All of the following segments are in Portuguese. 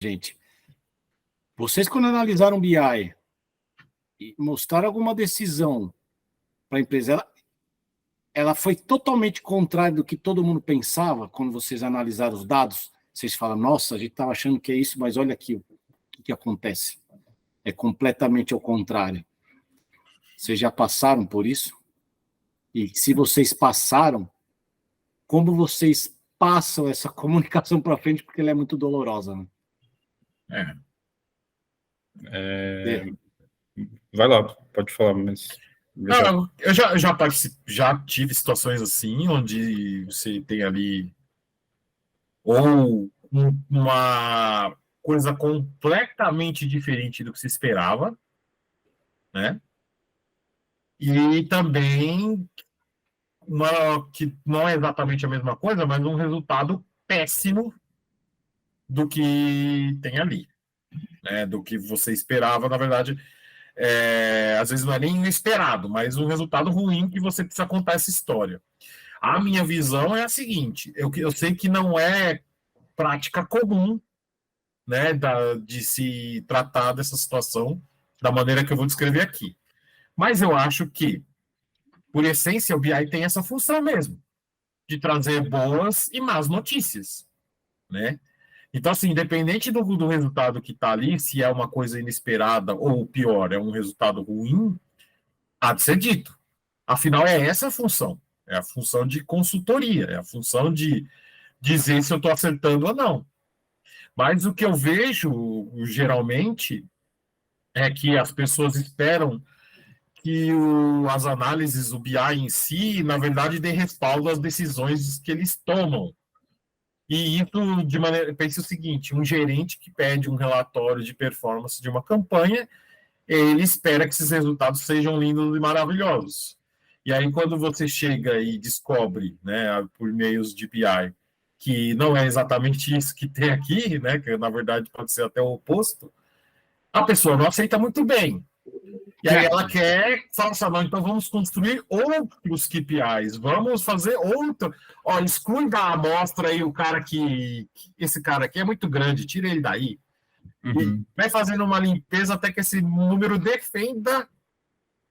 gente. Vocês, quando analisaram o BI e mostraram alguma decisão para a empresa, ela foi totalmente contrária do que todo mundo pensava quando vocês analisaram os dados? Vocês falam, nossa, a gente estava achando que é isso, mas olha aqui o que acontece. É completamente ao contrário. Vocês já passaram por isso? E se vocês passaram, como vocês passam essa comunicação para frente, porque ela é muito dolorosa, né? Vai lá, pode falar, mas... Não, eu já tive situações assim, onde você tem ali ou uma coisa completamente diferente do que se esperava, né? E também que não é exatamente a mesma coisa, mas um resultado péssimo do que tem ali, né? Do que você esperava, na verdade, às vezes não é nem inesperado, mas um resultado ruim que você precisa contar essa história. A minha visão é a seguinte: eu sei que não é prática comum, né, de se tratar dessa situação da maneira que eu vou descrever aqui. Mas eu acho que, por essência, o BI tem essa função mesmo, de trazer boas e más notícias, né? Então, assim, independente do resultado que está ali, se é uma coisa inesperada ou, pior, é um resultado ruim, há de ser dito. Afinal, é essa a função. É a função de consultoria, é a função de dizer se eu estou acertando ou não. Mas o que eu vejo, geralmente, é que as pessoas esperam que as análises, o BI em si, na verdade, dê respaldo às decisões que eles tomam. E isso, de maneira... Pense o seguinte, um gerente que pede um relatório de performance de uma campanha, ele espera que esses resultados sejam lindos e maravilhosos. E aí, quando você chega e descobre, né, por meios de BI, que não é exatamente isso que tem aqui, né, que na verdade pode ser até o oposto, a pessoa não aceita muito bem. E aí ela quer, fala assim, não, então vamos construir outros KPIs, vamos fazer outro. Ó, exclui da amostra aí o cara esse cara aqui é muito grande, tira ele daí. E vai fazendo uma limpeza até que esse número defenda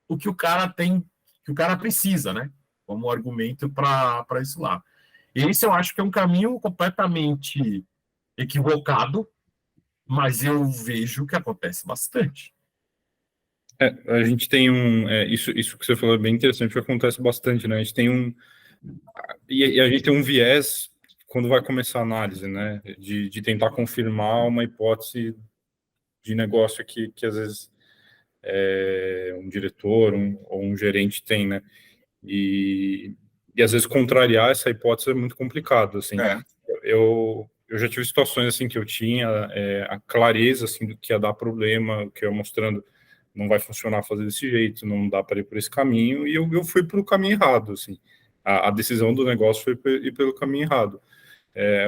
o que o cara tem, que o cara precisa, né? Como argumento para isso lá. Esse eu acho que é um caminho completamente equivocado, mas eu vejo que acontece bastante. A gente tem isso que você falou é bem interessante, que acontece bastante, né? A gente tem e a gente tem um viés quando vai começar a análise, né? De tentar confirmar uma hipótese de negócio que às vezes um diretor ou um gerente tem, né? E às vezes contrariar essa hipótese é muito complicado, assim. Eu já tive situações assim que eu tinha a clareza assim do que ia dar problema, que eu ia mostrando não vai funcionar fazer desse jeito, não dá para ir por esse caminho, e eu fui pelo caminho errado, assim. A decisão do negócio foi ir pelo caminho errado.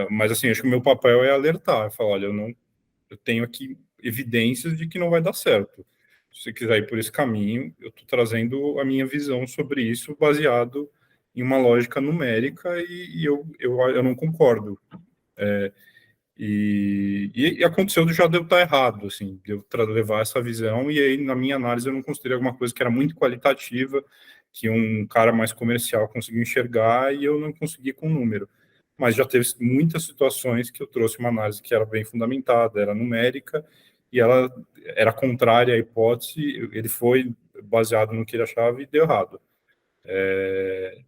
Mas assim, acho que o meu papel é alertar, falar, olha, eu tenho aqui evidências de que não vai dar certo. Se você quiser ir por esse caminho, eu estou trazendo a minha visão sobre isso baseado em uma lógica numérica e eu não concordo. E aconteceu de já de eu estar errado, assim, de eu levar essa visão, e aí na minha análise eu não considerei alguma coisa que era muito qualitativa, que um cara mais comercial conseguiu enxergar e eu não consegui com o número. Mas já teve muitas situações que eu trouxe uma análise que era bem fundamentada, era numérica, e ela era contrária à hipótese, ele foi baseado no que ele achava e deu errado.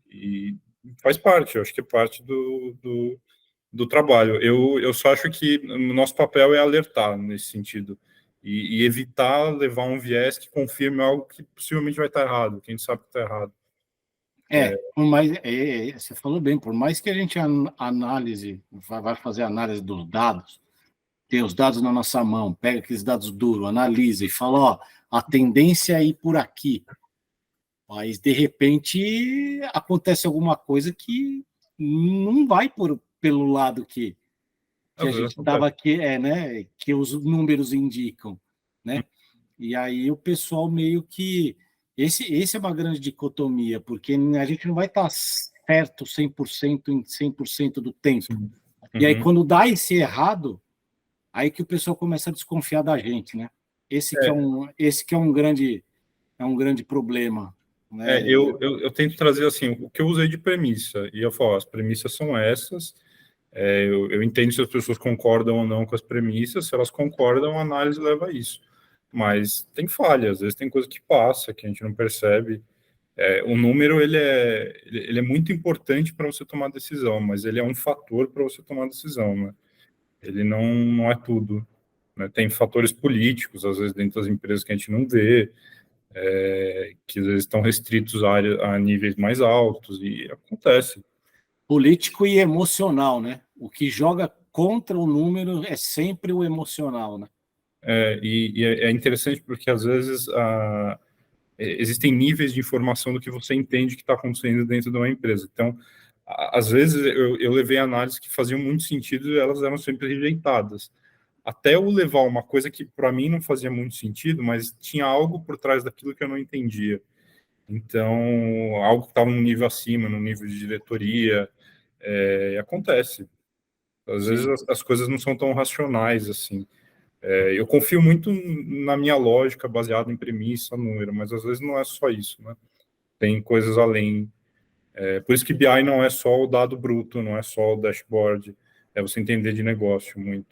E faz parte, eu acho que é parte do trabalho. Eu só acho que o nosso papel é alertar nesse sentido e evitar levar um viés que confirme algo que possivelmente vai estar errado, que a gente sabe que está errado. Mas você falou bem, por mais que a gente vai fazer análise dos dados, tem os dados na nossa mão, pega aqueles dados duros, analisa e fala, ó, a tendência é ir por aqui. Mas, de repente, acontece alguma coisa que não vai pelo lado que a gente estava aqui, né, que os números indicam, né? E aí o pessoal meio que... Esse é uma grande dicotomia, porque a gente não vai estar certo 100% em 100% do tempo. E aí, quando dá esse errado, Aí que o pessoal começa a desconfiar da gente, né? Esse que é um grande problema, né? Eu tento trazer assim o que eu usei de premissa, e eu falo, as premissas são essas. Eu entendo se as pessoas concordam ou não com as premissas. Se elas concordam, a análise leva a isso. Mas tem falhas, às vezes tem coisa que passa, que a gente não percebe. O número ele é muito importante para você tomar decisão, mas ele é um fator para você tomar decisão, né? Ele não é tudo, né? Tem fatores políticos, às vezes, dentro das empresas que a gente não vê, que às vezes estão restritos a níveis mais altos, e acontece. Político e emocional, né? O que joga contra o número é sempre o emocional, né? É interessante porque, às vezes, existem níveis de informação do que você entende que está acontecendo dentro de uma empresa. Então, às vezes, eu levei análises que faziam muito sentido e elas eram sempre rejeitadas. Até eu levar uma coisa que, para mim, não fazia muito sentido, mas tinha algo por trás daquilo que eu não entendia. Então, algo que estava num nível acima, num nível de diretoria, acontece. Às Sim. vezes as coisas não são tão racionais assim. Eu confio muito na minha lógica, baseada em premissa, número, mas às vezes não é só isso, né? Tem coisas além. Por isso que BI não é só o dado bruto, não é só o dashboard, é você entender de negócio muito.